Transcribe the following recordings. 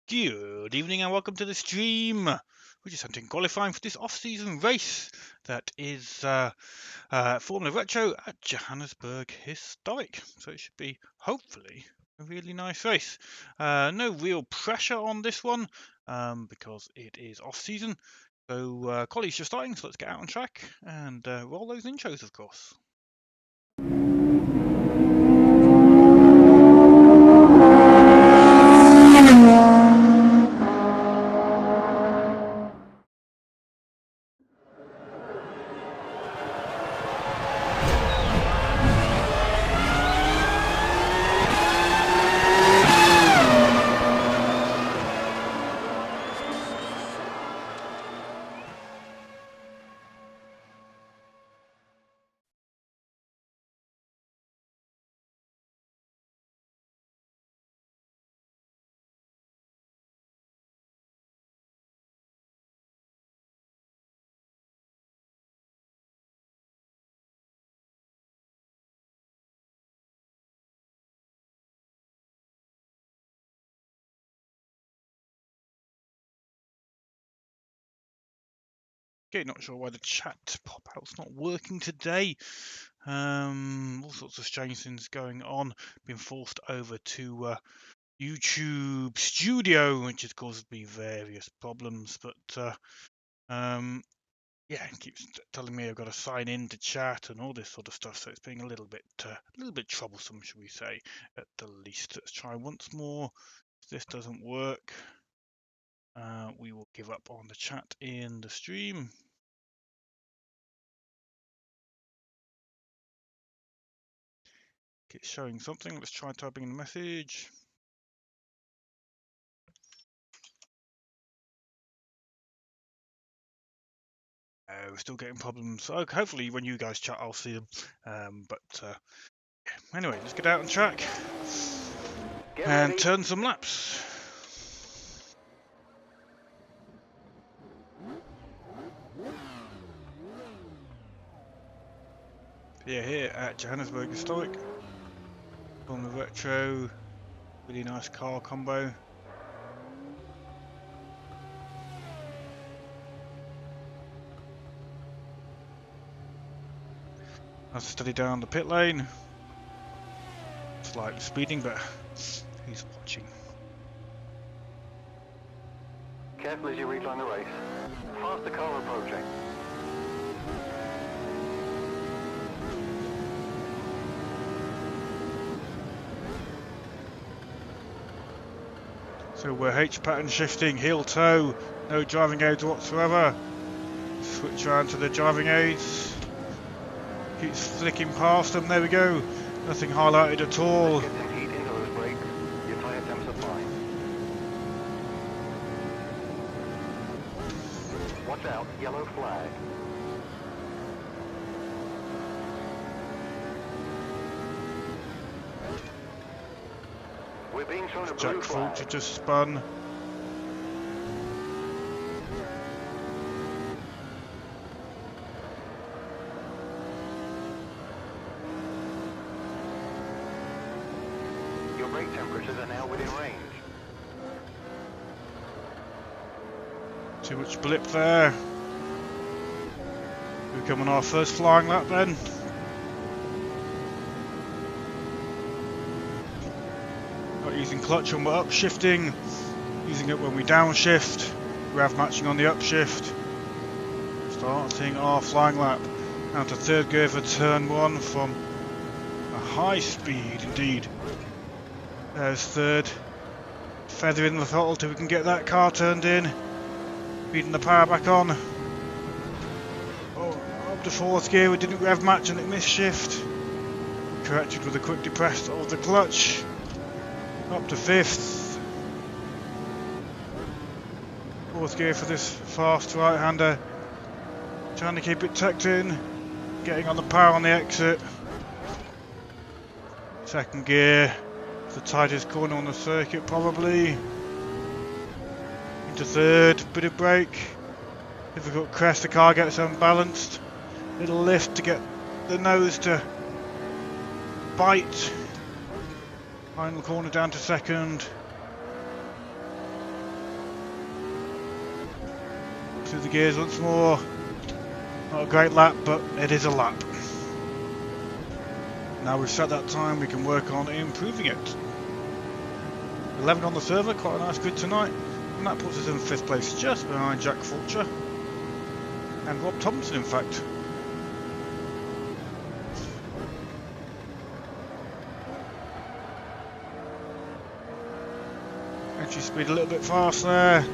Good evening and welcome to the stream. We're just hunting qualifying for this off-season race that is Formula Retro at Johannesburg Historic. So it should be, hopefully, a really nice race. No real pressure on this one because it is off-season. So quali's just starting, so let's get out on track and roll those intros, of course. Okay, not sure why the chat pop-out's not working today. All sorts of strange things going on. Been forced over to YouTube Studio, which has caused me various problems. But yeah, it keeps telling me I've got to sign in to chat and all this sort of stuff. So it's being a little bit troublesome, shall we say, at the least. Let's try once more. If this doesn't work, we will give up on the chat in the stream. It's showing something. Let's try typing in a message. We're still getting problems. So hopefully when you guys chat, I'll see them. Anyway, let's get out on track and turn some laps. Yeah, here at Johannesburg Historic. On the retro, really nice car combo. I'll study down the pit lane. Slightly speeding, but who's watching? Careful as you rejoin the race. Faster car approaching. So we're H pattern shifting, heel toe, no driving aids whatsoever. Switch around to the driving aids. Keeps flicking past them, there we go. Nothing highlighted at all. Get some heat into those brakes. Your tyre temps are fine. Watch out, yellow flag. We're being shown a blue Jack flag. Fulcher just spun. Your brake temperatures are now within range. Too much blip there. We come on our first flying lap then. Not using clutch when we're upshifting, using it when we downshift. Rev matching on the upshift. Starting our flying lap. Down to third gear for turn one from a high speed indeed. There's third. feathering the throttle till we can get that car turned in. Feeding the power back on. Oh, up to 4th gear, we didn't rev match and it missed shift. Corrected with a quick depress of the clutch. Up to 5th. 4th gear for this fast right-hander. Trying to keep it tucked in. Getting on the power on the exit. 2nd gear. The tightest corner on the circuit probably. Into 3rd. Bit of brake. Difficult crest. The car gets unbalanced. Little lift to get the nose to bite. Final corner down to 2nd. Through the gears once more. Not a great lap, but it is a lap. Now we've set that time, we can work on improving it. 11 on the server, quite a nice grid tonight. And that puts us in 5th place, just behind Jack Fulcher. And Rob Thompson, in fact. Entry speed a little bit fast there.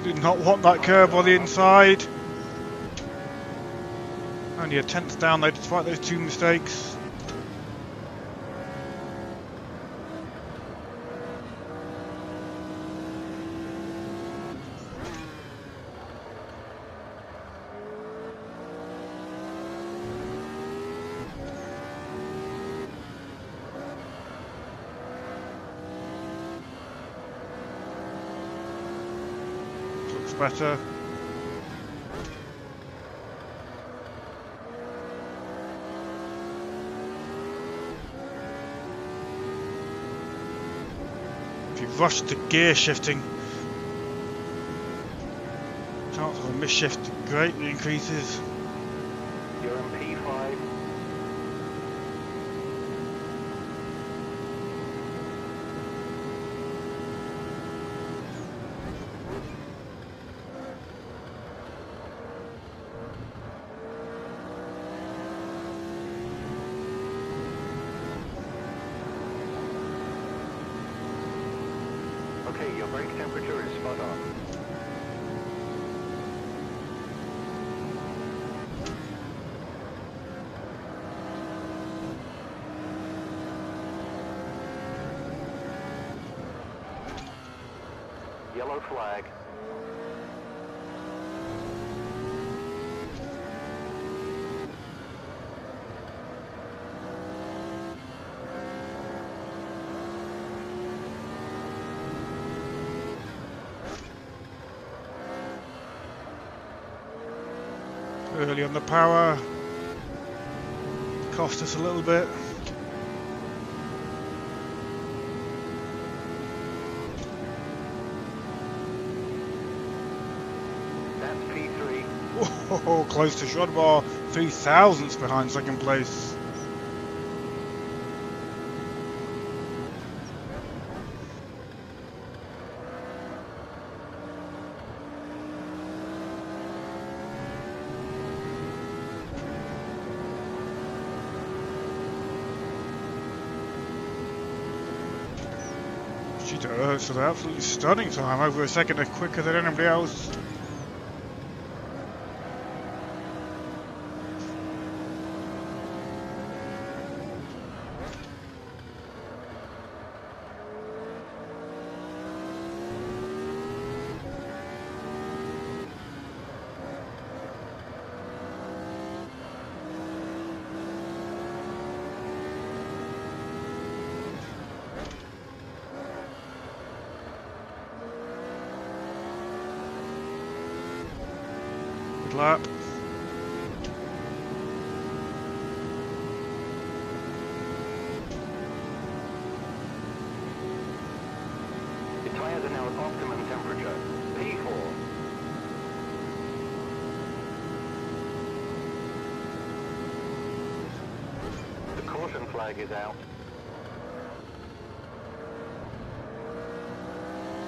Did not want that curve on the inside. Only a 10th down though, despite those 2 mistakes. Looks better. Rush to gear shifting. Chance of a misshift greatly increases. You're in P5. Okay, your brake temperature is spot on. Yellow flag. Early on the power. Cost us a little bit. That's P3. Oh, close to Shodbar. 3 thousandths behind 2nd place. So they're absolutely stunning time, over a second quicker than anybody else. Lap. Your tires are now at optimum temperature. P4. The caution flag is out.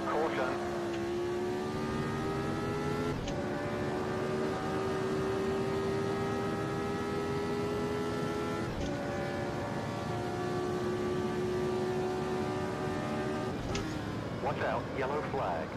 Caution. Watch out, yellow flag.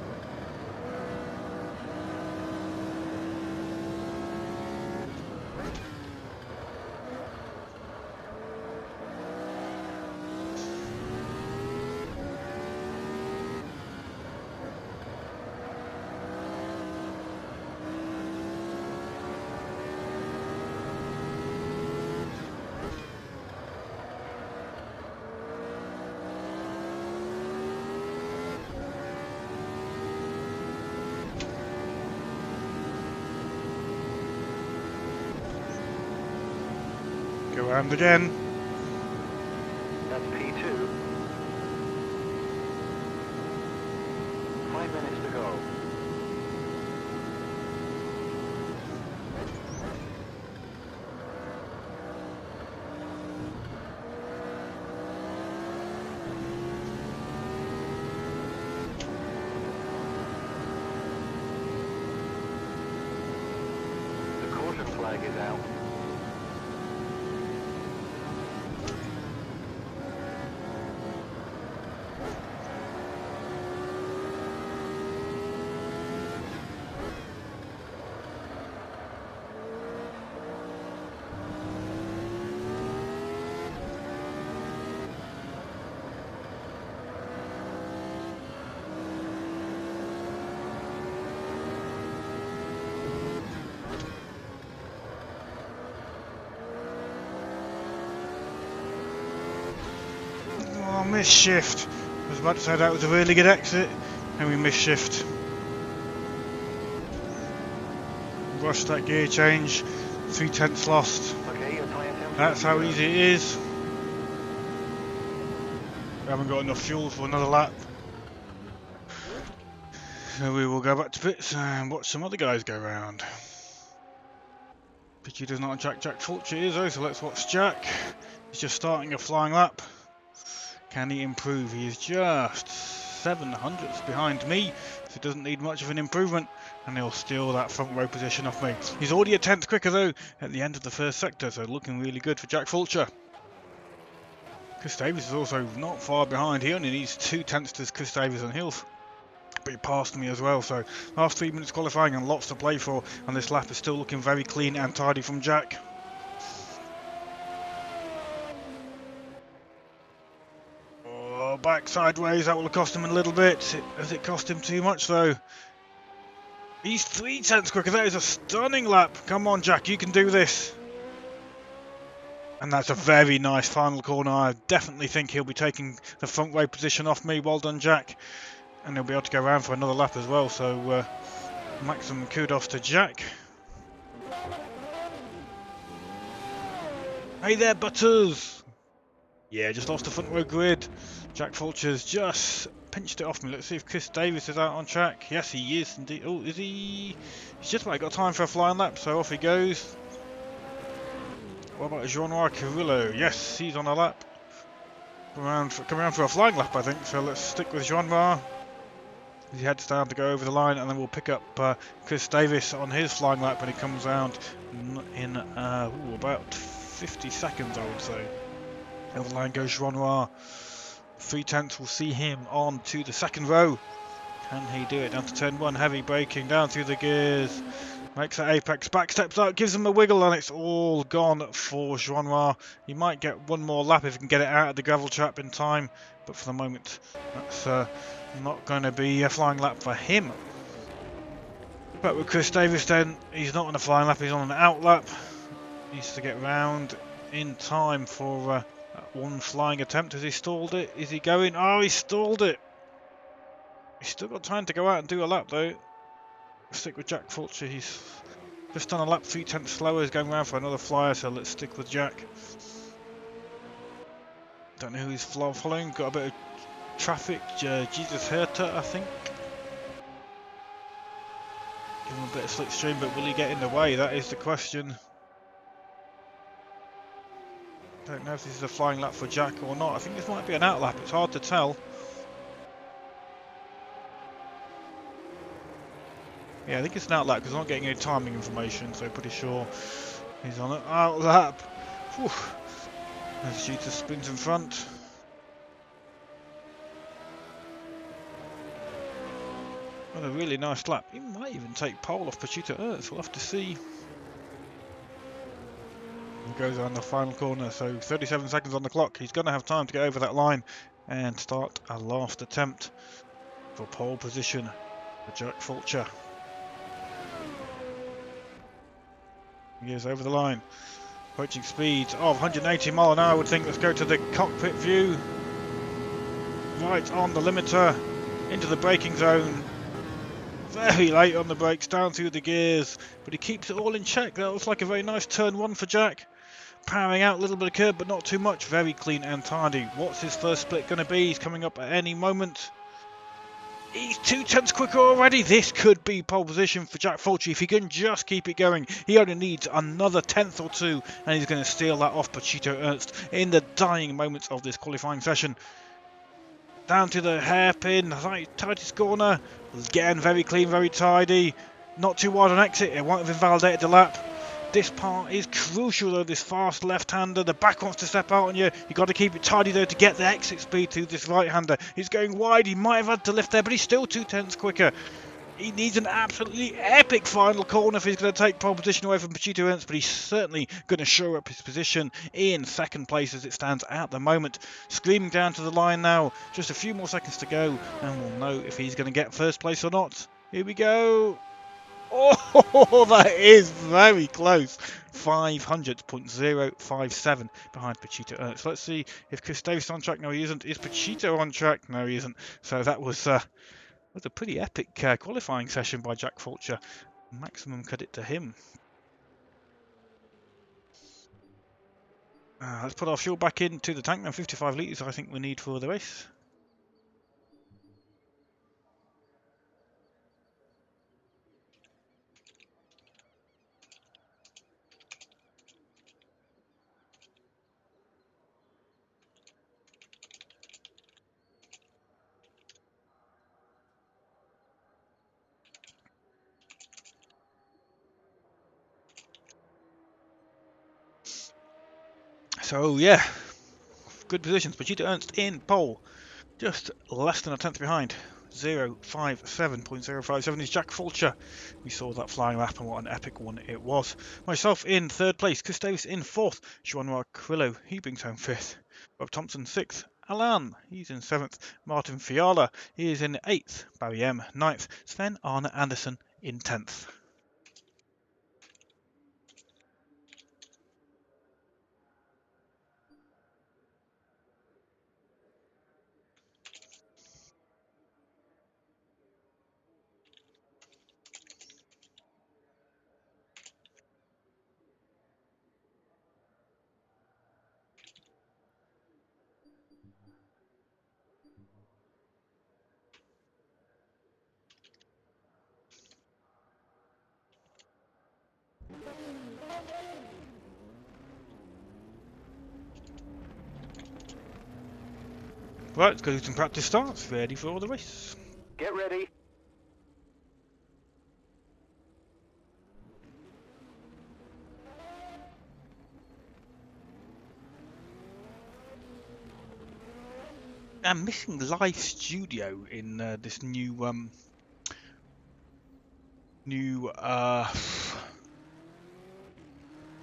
Go around again. That's P2. 5 minutes to go. The caution flag is out. Oh, missed shift. I was about to say that was a really good exit, and we missed shift. Rushed that gear change. 3/10 lost. Okay, your tire temperature. That's how easy it is. We haven't got enough fuel for another lap. So we will go back to pits and watch some other guys go round. Pity does not track Jack Fulcher is though, so let's watch Jack. He's just starting a flying lap. Can he improve? He is just 700ths behind me, so he doesn't need much of an improvement, and he'll steal that front row position off me. He's already a tenth quicker though at the end of the first sector, so looking really good for Jack Fulcher. Chris Davis is also not far behind. He only needs 2/10 to Chris Davis and Hills. But he passed me as well, so last 3 minutes qualifying and lots to play for, and this lap is still looking very clean and tidy from Jack. Oh, back sideways, that will have cost him a little bit. Has it cost him too much though? He's 3/10 quicker. That is a stunning lap. Come on Jack, you can do this. And that's a very nice final corner. I definitely think he'll be taking the front row position off me. Well done Jack. And he'll be able to go around for another lap as well, so maximum kudos to Jack. Hey there Butters! Yeah, just lost the front row grid. Jack Fulcher's just pinched it off me. Let's see if Chris Davis is out on track. Yes he is indeed. Oh, is he? He's just about got time for a flying lap, so off he goes. What about Jean-Noir Carrillo? Yes, he's on a lap. Come around for a flying lap I think, so let's stick with Jean-Noir. He heads down to go over the line, and then we'll pick up Chris Davis on his flying lap when he comes round in about 50 seconds, I would say. Over the line goes Jean-Noir. 3/10 will see him on to the second row. Can he do it? Down to turn 1, heavy braking, down through the gears. Makes that apex, back steps out, gives him a wiggle, and it's all gone for Jean-Noir. He might get one more lap if he can get it out of the gravel trap in time, but for the moment, that's not going to be a flying lap for him. But with Chris Davis then, he's not on a flying lap, he's on an out lap. He needs to get round in time for one flying attempt. Has he stalled it? Is he going? Oh, he stalled it. He's still got time to go out and do a lap though. Stick with Jack Fulcher. He's just done a lap 3/10 slower. He's going around for another flyer, so let's stick with Jack. Don't know who he's following. Got a bit of traffic. Jesus Herta, I think. Give him a bit of slipstream, but will he get in the way? That is the question. Don't know if this is a flying lap for Jack or not. I think this might be an out lap. It's hard to tell. Yeah, I think it's an out lap because I'm not getting any timing information, so pretty sure he's on an out lap. Whew. As Jesus spins in front. Got a really nice lap. He might even take pole off Pachito Ernst. We'll have to see. He goes on the final corner, so 37 seconds on the clock. He's going to have time to get over that line and start a last attempt for pole position for Jack Fulcher. He is over the line. Approaching speeds of 180 mile an hour, I would think. Let's go to the cockpit view. Right on the limiter, into the braking zone. Very late on the brakes, down through the gears, but he keeps it all in check. That looks like a very nice turn one for Jack. Powering out a little bit of curb, but not too much. Very clean and tidy. What's his first split going to be? He's coming up at any moment. He's 2/10 quicker already. This could be pole position for Jack Fulcher if he can just keep it going. He only needs another tenth or two, and he's going to steal that off Pachito Ernst in the dying moments of this qualifying session. Down to the hairpin, tightest corner. Again, very clean, very tidy. Not too wide on exit. It won't have invalidated the lap. This part is crucial though, this fast left-hander. The back wants to step out on you. You've got to keep it tidy though to get the exit speed to this right-hander. He's going wide. He might have had to lift there, but he's still 2/10 quicker. He needs an absolutely epic final corner if he's going to take pole position away from Pachito Ernst, but he's certainly going to show up his position in second place as it stands at the moment. Screaming down to the line now. Just a few more seconds to go, and we'll know if he's going to get first place or not. Here we go. Oh, that is very close. 500.057 behind Pachito Ernst. Let's see if Chris Davis is on track. No, he isn't. Is Pachito on track? No, he isn't. So that was a pretty epic qualifying session by Jack Fulcher. Maximum credit to him. Let's put our fuel back into the tank now. 55 litres I think we need for the race. So yeah, good positions. Pachito Ernst in pole, just less than a tenth behind. 057.057 is Jack Fulcher. We saw that flying lap and what an epic one it was. Myself in third place, Chris Davis in fourth, Joanna Carrillo, he brings home fifth. Rob Thompson sixth, Alan, he's in seventh, Martin Fiala, he is in eighth, Barry M ninth, Sven Arne Andersen in 10th. Right, let's go do some practice starts, ready for the race. Get ready. I'm missing live studio in this new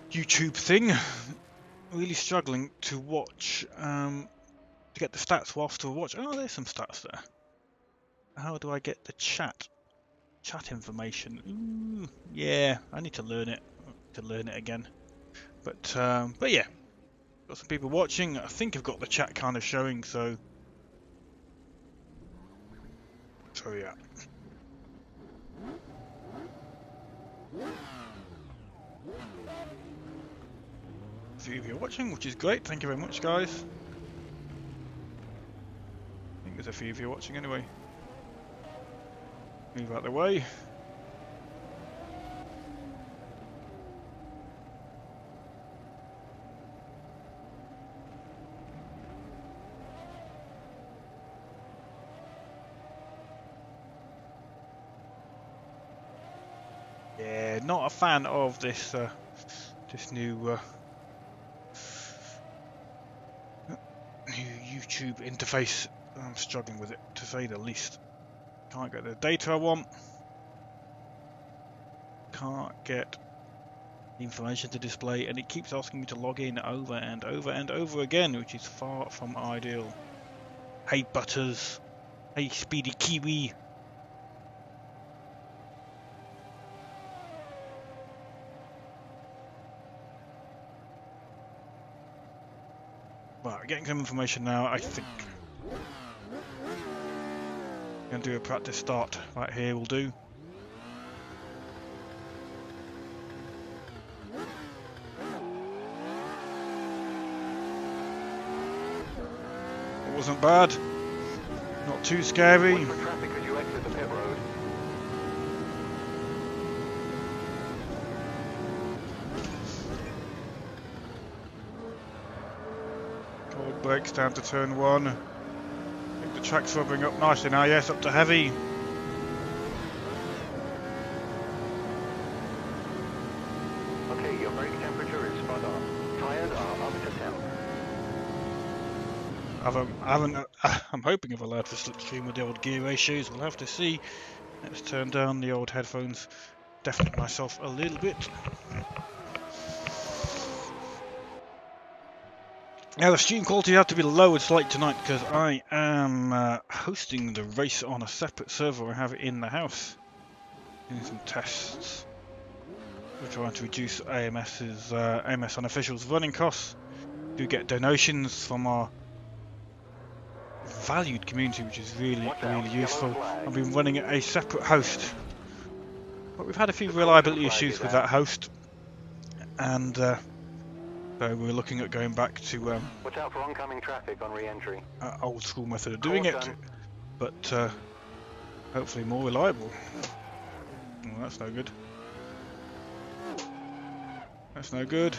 YouTube thing. Really struggling to watch to get the stats whilst to watch. Oh, there's some stats there. How do I get the chat information? Ooh, yeah, I need to learn it again. But yeah, got some people watching. I think I've got the chat kind of showing. So yeah. A few of you are watching, which is great. Thank you very much, guys. I think there's a few of you watching anyway. Move out the way. Yeah, not a fan of this this new YouTube interface. I'm struggling with it, to say the least. Can't get the data I want. Can't get the information to display, and it keeps asking me to log in over and over and over again, which is far from ideal. Hey Butters. Hey Speedy Kiwi. Right, we're getting some information now, I think. I'm going to do a practice start right here, will do. It wasn't bad. Not too scary. Watch for traffic as you exit the pit road. Cold brakes down to turn 1. I think the track's rubbing up nicely now, yes, up to heavy. Okay, your brake temperature is spot on. Tires are up to temp. I'm hoping I've allowed for slipstream with the old gear ratios. We'll have to see. Let's turn down the old headphones. Deafen myself a little bit. Now the stream quality had to be lowered slightly tonight because I am hosting the race on a separate server I have in the house. Doing some tests. We're trying to reduce AMS Unofficial's running costs. We do get donations from our valued community, which is really useful. I've been running a separate host, but we've had a few reliability issues with that host, and so we're looking at going back to Watch out for oncoming traffic on re-entry. old school method of doing it, but hopefully more reliable. Well, that's no good. That's no good.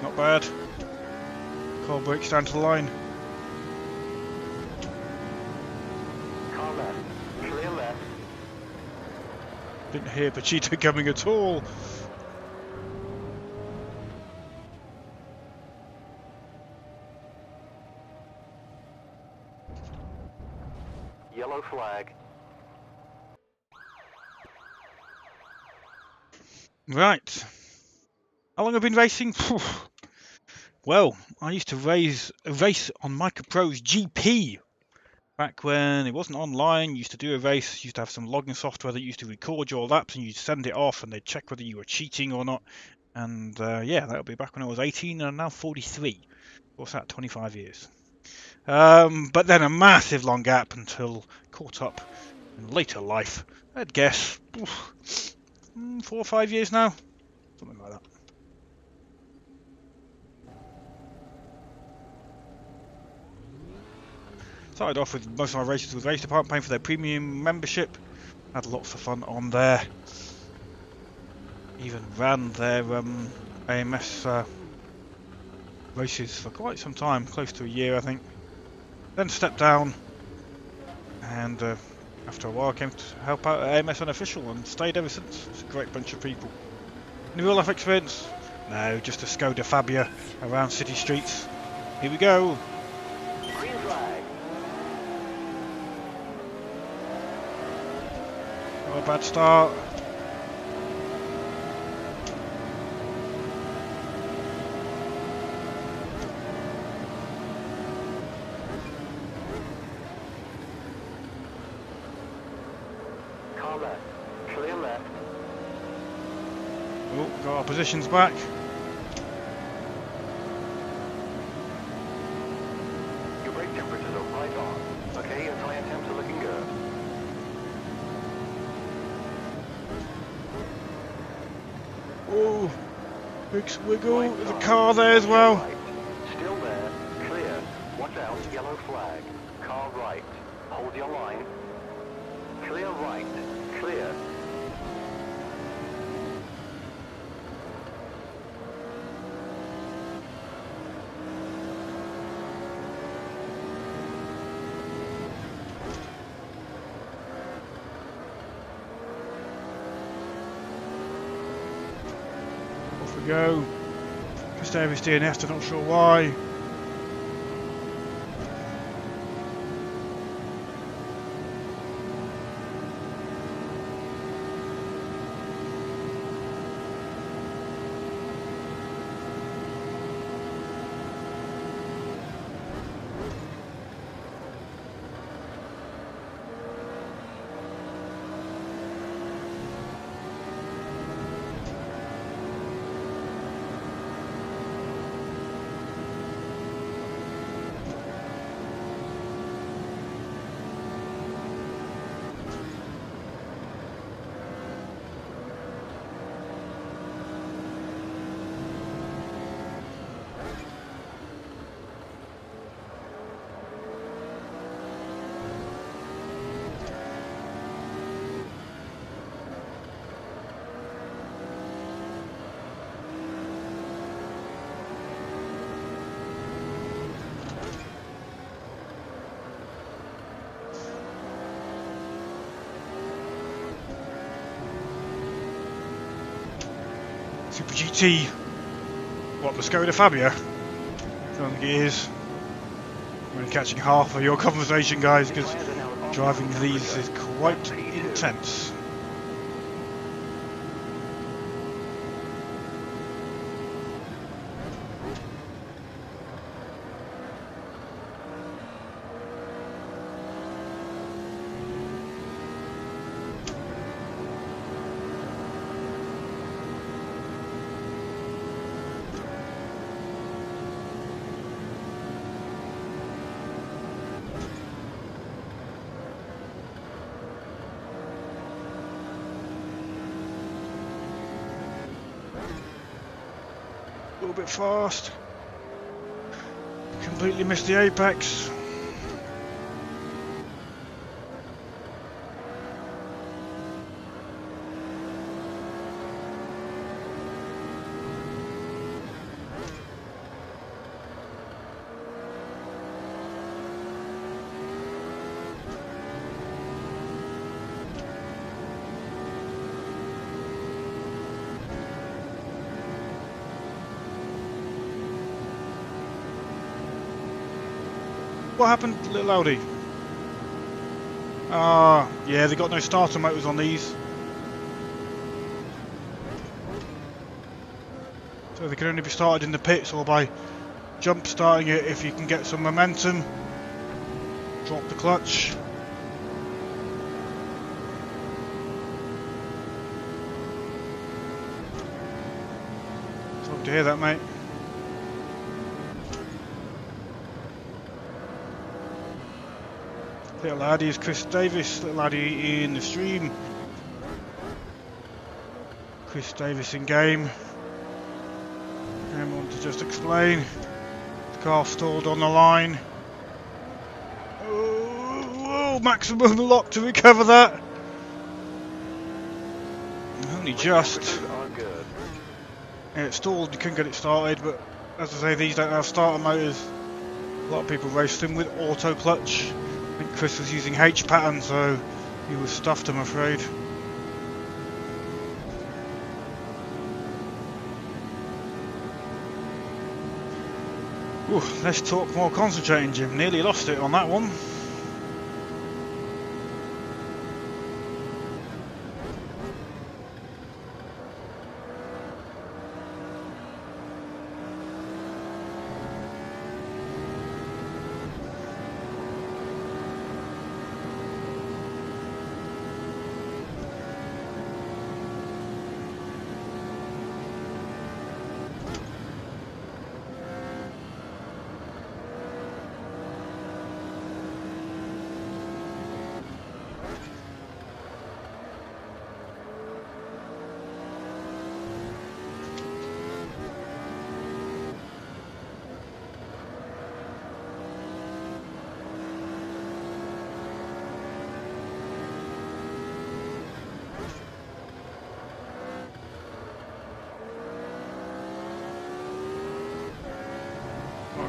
Not bad. Car brakes down to the line. Car left. Clear left. Didn't hear Pachito coming at all. Yellow flag. Right. How long have I been racing? Well, I used to race on Microprose GP. Back when it wasn't online, you used to do a race, you used to have some logging software that used to record your laps and you'd send it off and they'd check whether you were cheating or not. And yeah, that would be back when I was 18 and I'm now 43. What's that, 25 years? But then a massive long gap until caught up in later life. I'd guess 4 or 5 years now, something like that. Started off with most of my races with Race Department, paying for their premium membership. Had lots of fun on there. Even ran their AMS races for quite some time, close to a year I think. Then stepped down, and after a while came to help out at AMS Unofficial and stayed ever since. It's a great bunch of people. Any real life experience? No, just a Skoda Fabia around city streets. Here we go. Green flag. Not a bad start. Car left. Clear left. Oh, got our positions back. Your brake temperatures are right on. Okay, your tire temps are looking good. Oh, big wiggle. There's a car there as well. Right. Still there. Clear. Watch out. Yellow flag. Car right. Hold your line. Clear right. Clear. Off we go. Just over DNS, I'm not sure why. Super GT. What, the Skoda Fabia? Don't think it is. I'm only catching half of your conversation, guys, because driving these is quite intense. A little bit fast. Completely missed the apex. What happened, little Audi? Yeah, they got no starter motors on these. So they can only be started in the pits or by jump starting it if you can get some momentum. Drop the clutch. Hope to hear that, mate. Little laddie is Chris Davis, little laddie in the stream. Chris Davis in game. I want to just explain. The car stalled on the line. Oh, maximum lock to recover that. Only just. Yeah, it stalled, you couldn't get it started, but as I say, these don't have starter motors. A lot of people race them with auto clutch. I think Chris was using H pattern, so he was stuffed, I'm afraid. Ooh, less talk, more concentrating, Jim. Nearly lost it on that one.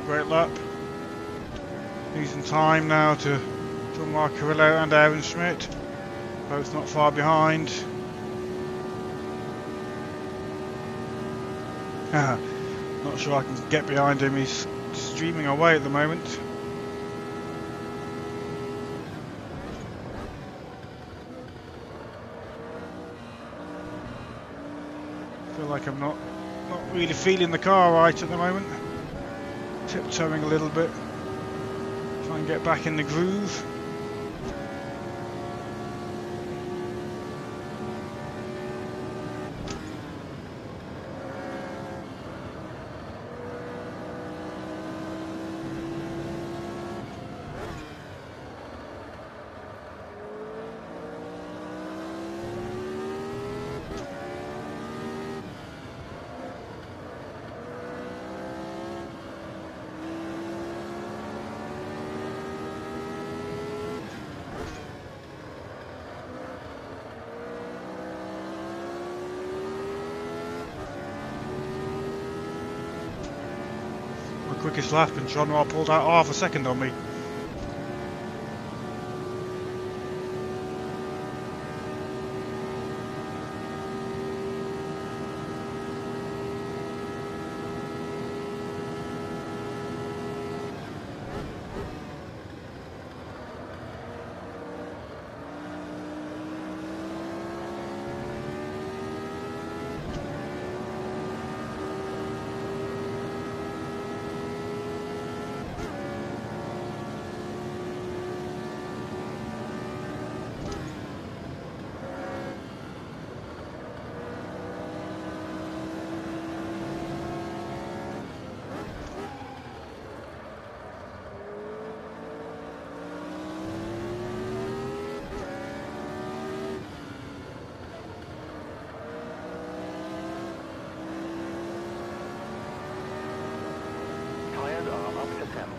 Great lap. Using time now to John Carrillo and Aaron Schmidt. Both not far behind. Not sure I can get behind him, he's streaming away at the moment. Feel like I'm not really feeling the car right at the moment. Tiptoeing a little bit, try and get back in the groove. Quickest lap, and John Robb pulled out half a second on me. Next attempt.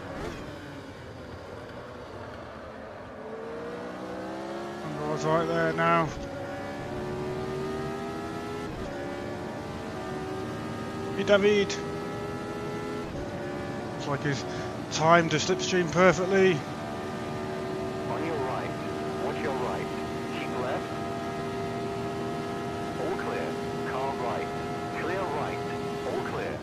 I was right there now. Hey David! Looks like he's timed the slipstream perfectly. On your right. Watch your right. Keep left. All clear. Car right. Clear right. All clear.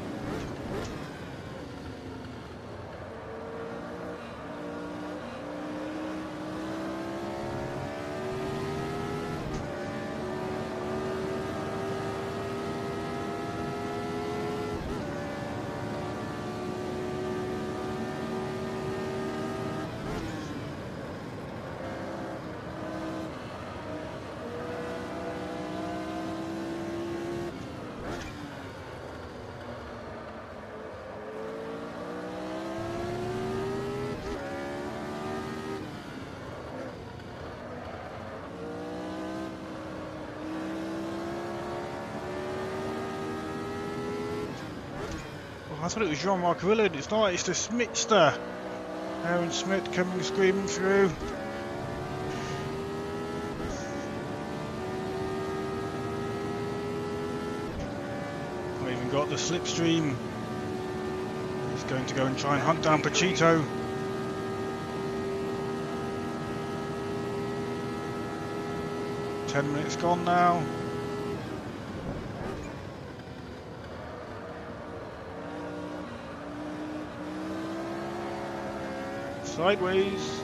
I thought it was Jean-Marc Willard. It's not, it's the Smithster. Aaron Smith coming screaming through. I even got the slipstream. He's going to go and try and hunt down Pachito. Minutes gone now. Sideways.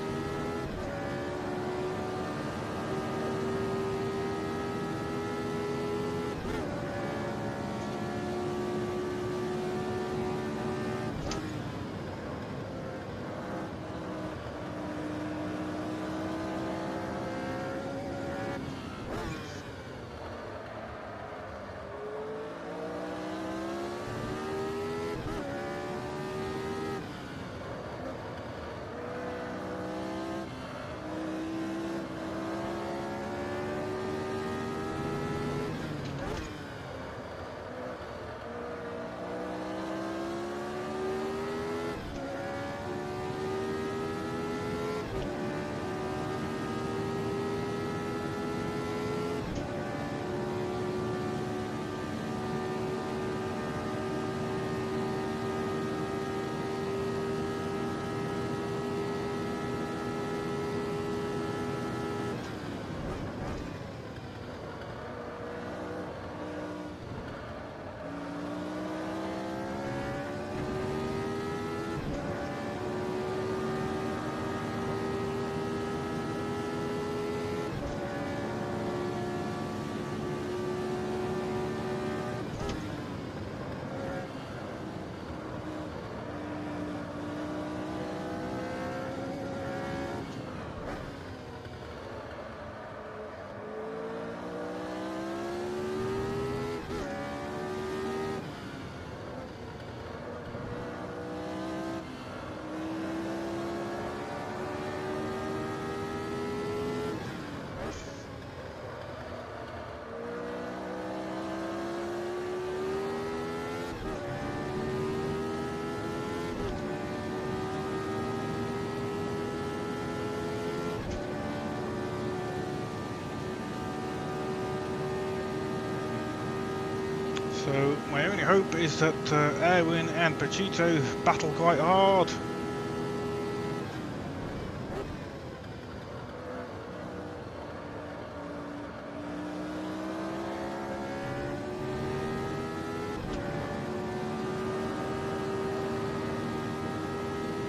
So my only hope is that Erwin and Pachito battle quite hard.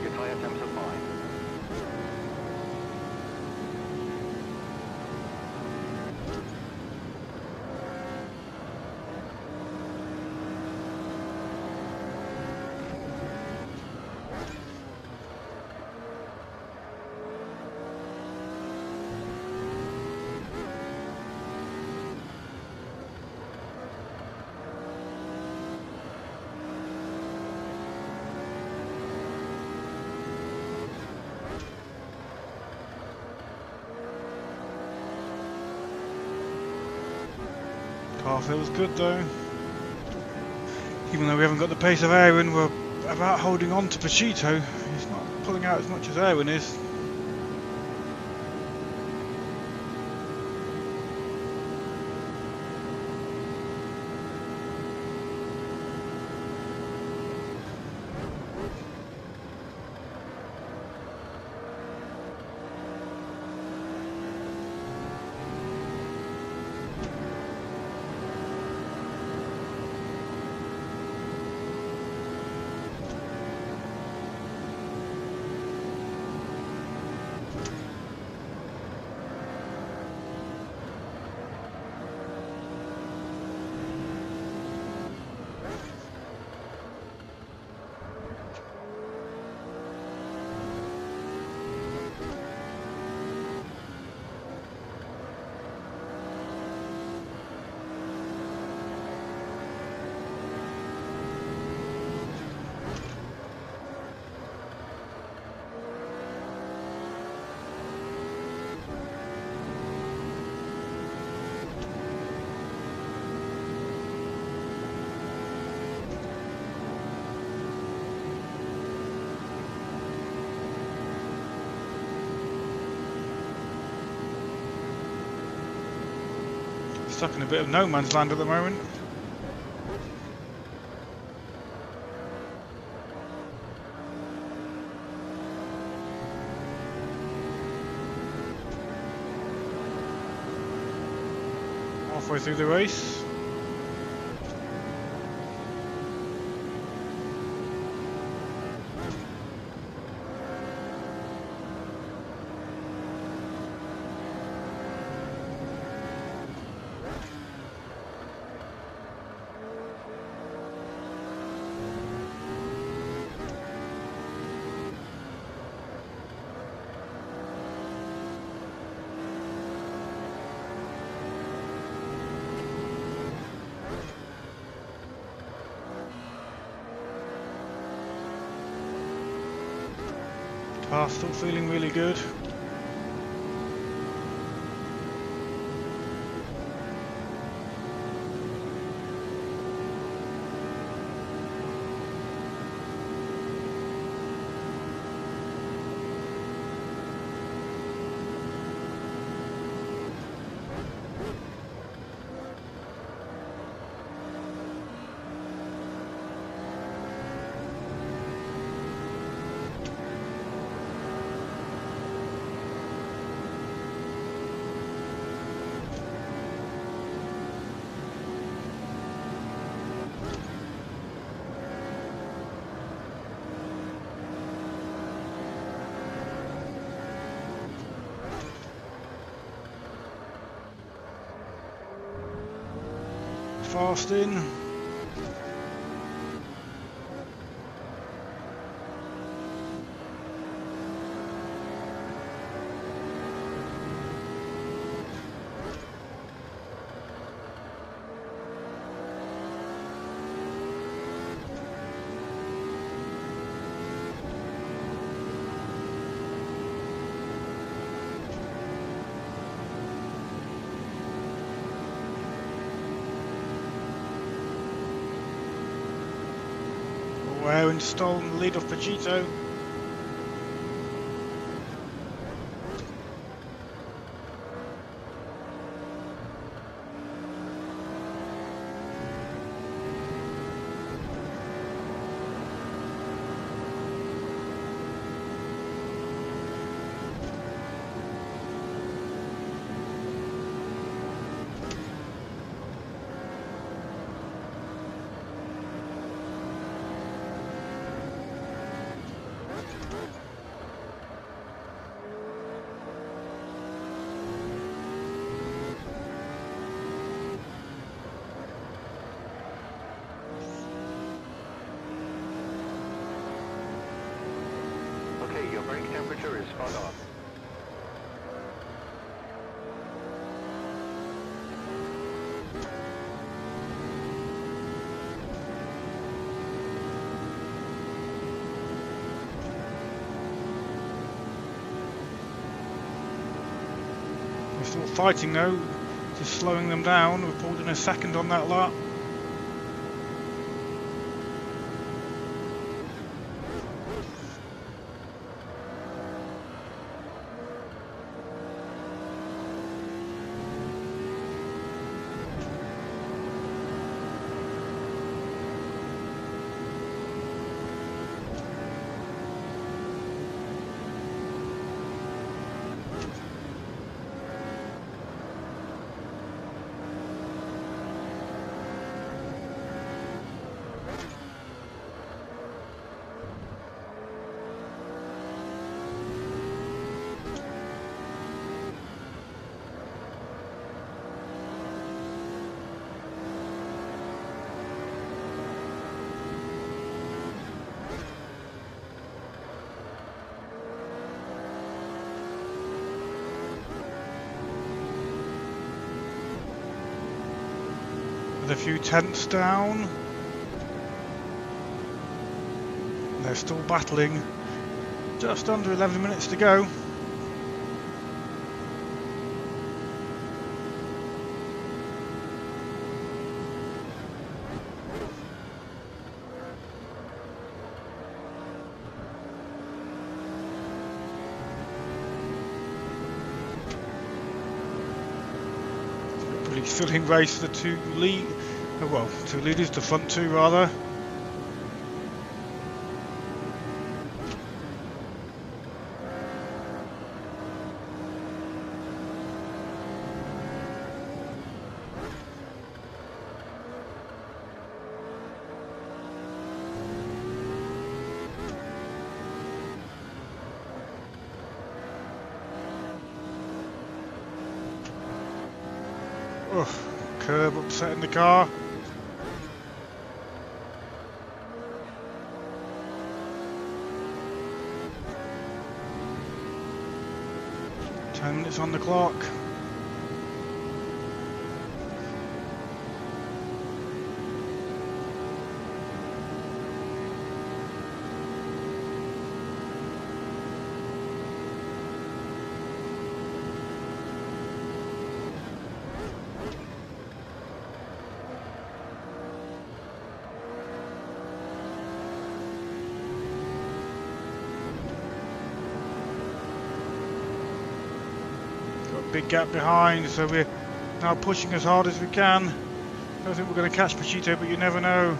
Your tyre temps are fine. Car feels good though. Even though we haven't got the pace of Aaron, we're about holding on to Pachito. He's not pulling out as much as Erwin is. Stuck in a bit of no man's land at the moment. Halfway through the race. Car still feeling really good. Fast in. Erwin stolen the lead of Pachito. Okay, your brake temperature is spot on. We're still fighting though, just slowing them down. We're pulled in a second on that lap. a few tenths down. They're still battling. Just under 11 minutes to go. Pretty thrilling race for the two leaders, the front two rather. Curb upsetting the car. Ten minutes on the clock. Big gap behind, so we're now pushing as hard as we can. Don't think we're going to catch Pachito, but you never know.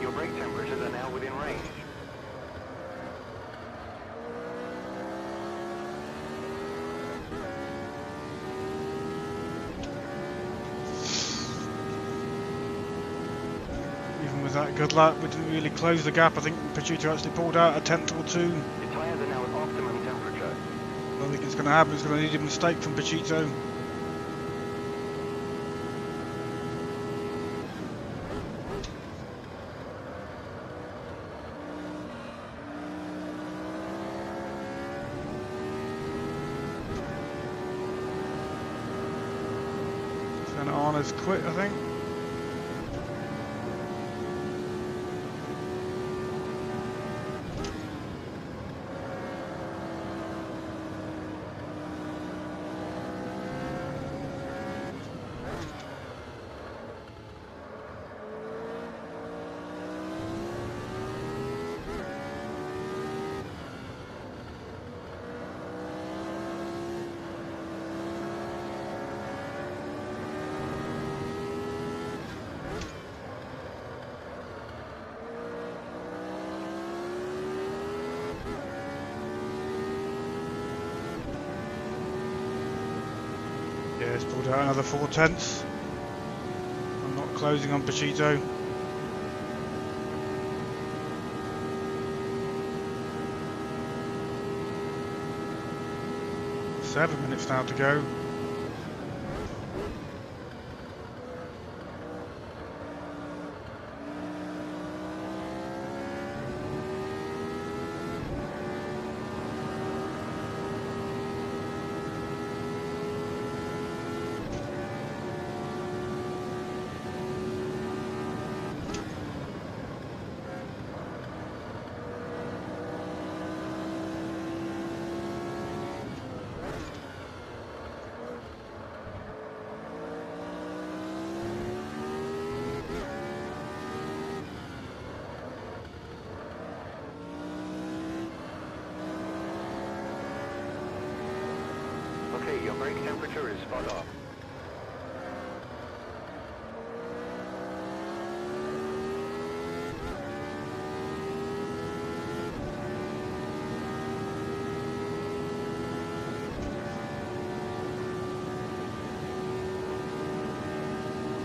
Your brake temperatures are now within range. Even with that good luck, we didn't really close the gap. I think Pachito actually pulled out a tenth or two. Your tyres are now at optimum temperature. I don't think it's going to happen. It's going to need a mistake from Pachito. Anna's quit, I think. Yeah, it's pulled out another 4 tenths. I'm not closing on Pachito. Seven minutes now to go. Okay, your brake temperature is spot on.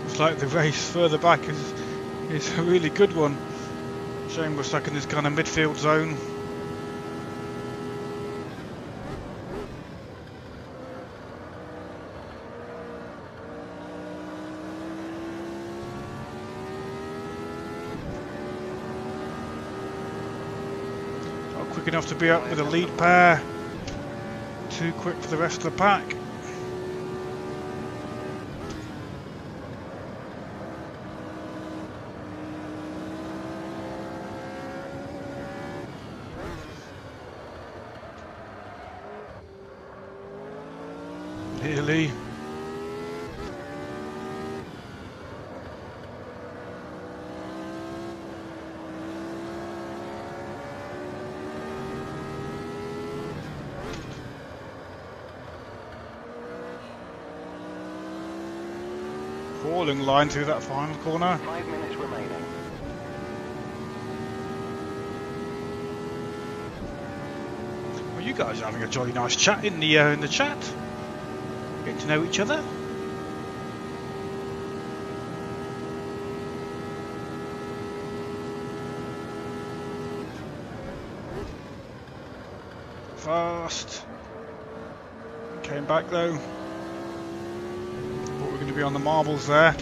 Looks like the race further back is a really good one. Shame we're stuck in this kind of midfield zone. quick enough to be up with the lead pair. Too quick for the rest of the pack. Nearly. Falling line through that final corner. 5 minutes remaining. Well, you guys are having a jolly nice chat in the chat. Getting to know each other. Fast. Came back though. Thought we were going to be on the marbles there.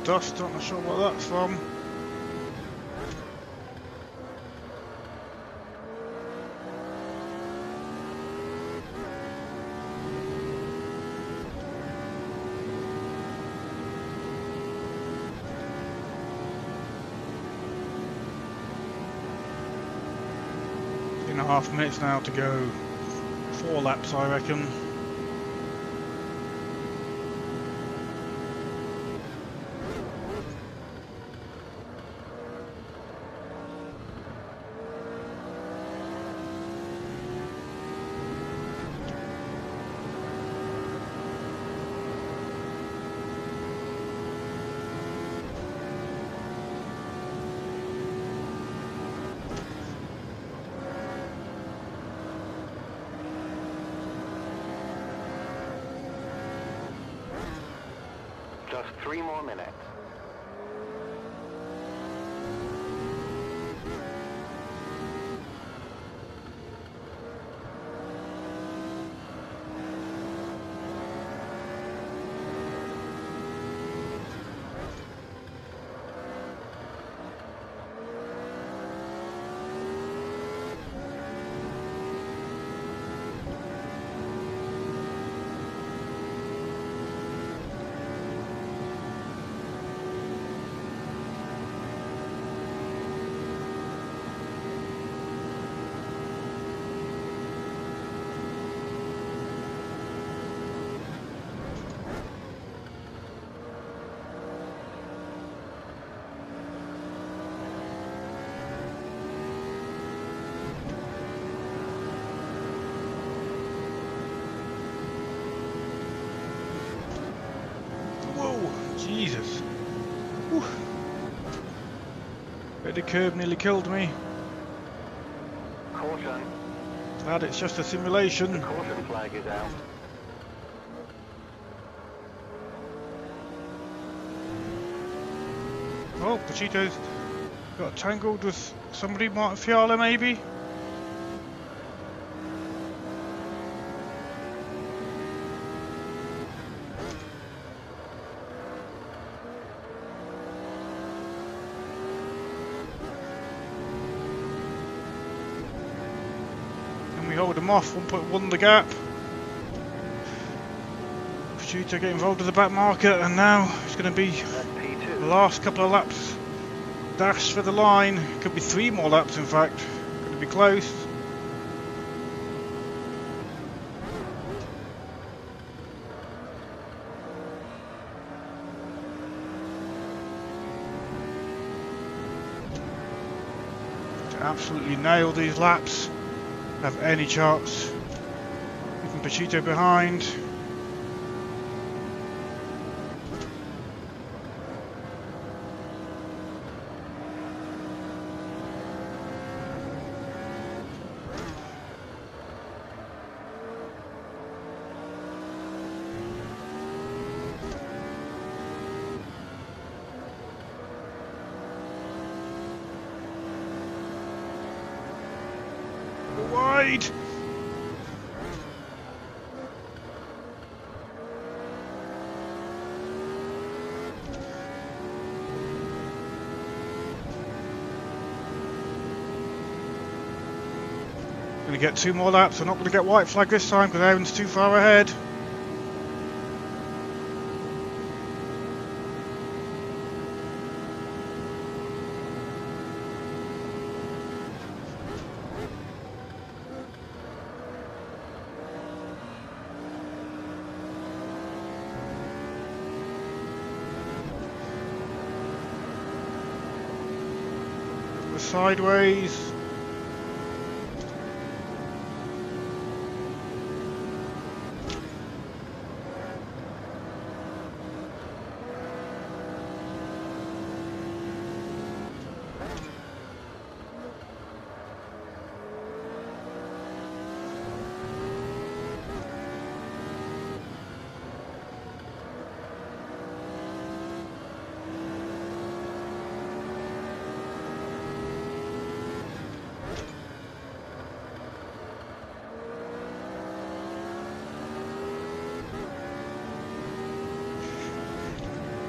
Dust, I'm not sure what that's from. In a half minutes now to go. 4 laps, I reckon. Just 3 more minutes. Jesus. Whew. Bit of curb nearly killed me. Caution. Glad it's just a simulation. The caution flag is out. Oh, Pachito's got tangled with somebody, Martin Fiala maybe? Can we hold him off? 1.1 the gap. Pachito getting involved with the back marker, and now it's going to be the last couple of laps. Dash for the line. Could be 3 more laps in fact. Going to be close. To absolutely nail these laps. Have any chance. Leaving Pachito behind. side! Gonna get 2 more laps. I'm not gonna get white flag this time because Aaron's too far ahead. Sideways.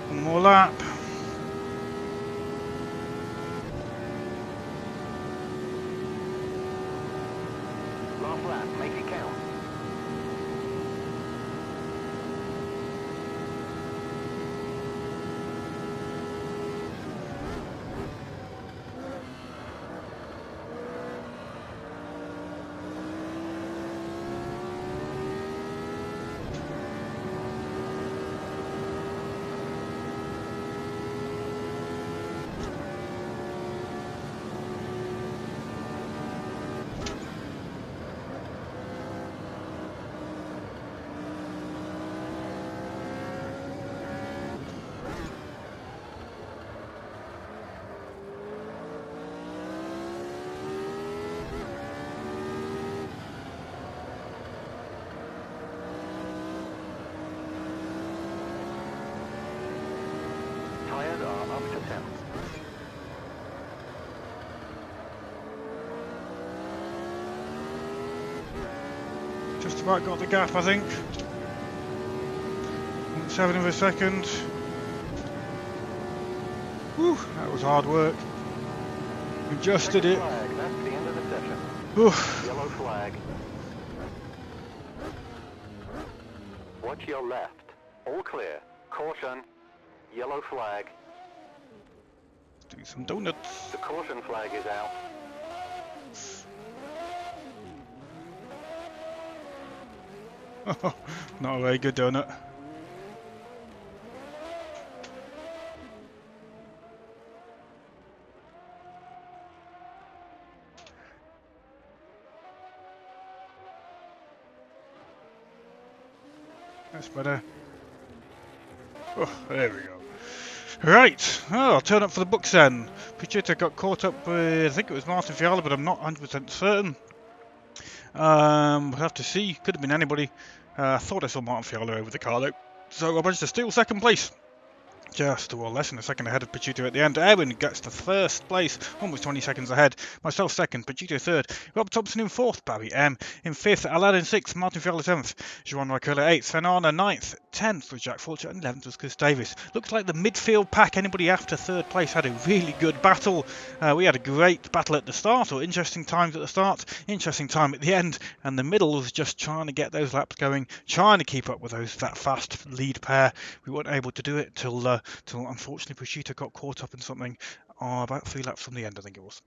One more lap. Last lap, make it count. Tires are up to temp. Just about got the gap, I think. 0.7 of a second. Whew, that was hard work. We just did it. Flag, that's the end of the session. Oof. Yellow flag. Watch your left. All clear. Caution. Yellow flag. Do some donuts. The caution flag is out. Not a very good donut. That's better. Oh, there we go. Right, oh, I'll turn up for the books then. Pichetta got caught up with, I think it was Martin Fiala, but I'm not 100% certain. We'll have to see. Could have been anybody. I thought I saw Martin Fiala over the car though. So I managed to steal second place. Just less than a second ahead of Pachito at the end. Erwin gets to first place, almost 20 seconds ahead. Myself second, Pachito third, Rob Thompson in fourth, Barry M in fifth, Aladdin sixth, Martin Fiala seventh, Joan Racola eighth, Fernanda ninth, 10th was Jack Fulcher, and 11th was Chris Davis. Looks like the midfield pack, anybody after third place, had a really good battle. We had a great battle at the start, or interesting times at the start, interesting time at the end, and the middle was just trying to get those laps going, trying to keep up with that fast lead pair. We weren't able to do it till unfortunately Prosciutto got caught up in something about 3 laps from the end, I think it was.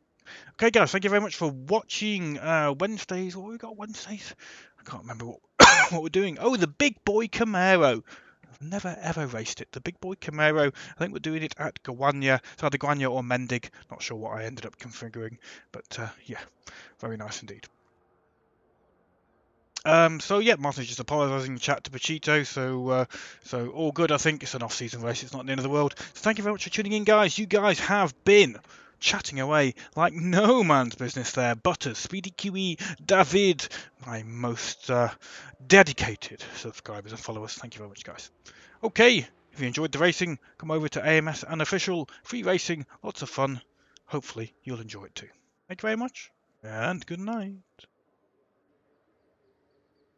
Okay guys, thank you very much for watching Wednesdays. What have we got Wednesdays? I can't remember what, what we're doing. Oh, the Big Boy Camaro. I've never ever raced it. The Big Boy Camaro. I think we're doing it at Guanya. It's either Guanya or Mendig. Not sure what I ended up configuring. But yeah, very nice indeed. So yeah, Martin's just apologising in the chat to Pachito, so all good. I think it's an off-season race. It's not the end of the world. So thank you very much for tuning in, guys. You guys have been chatting away like no man's business there. Butters, Speedy QE, David, my most dedicated subscribers and followers. Thank you very much, guys. Okay, if you enjoyed the racing, come over to AMS Unofficial. Free racing, lots of fun. Hopefully you'll enjoy it too. Thank you very much, and good night.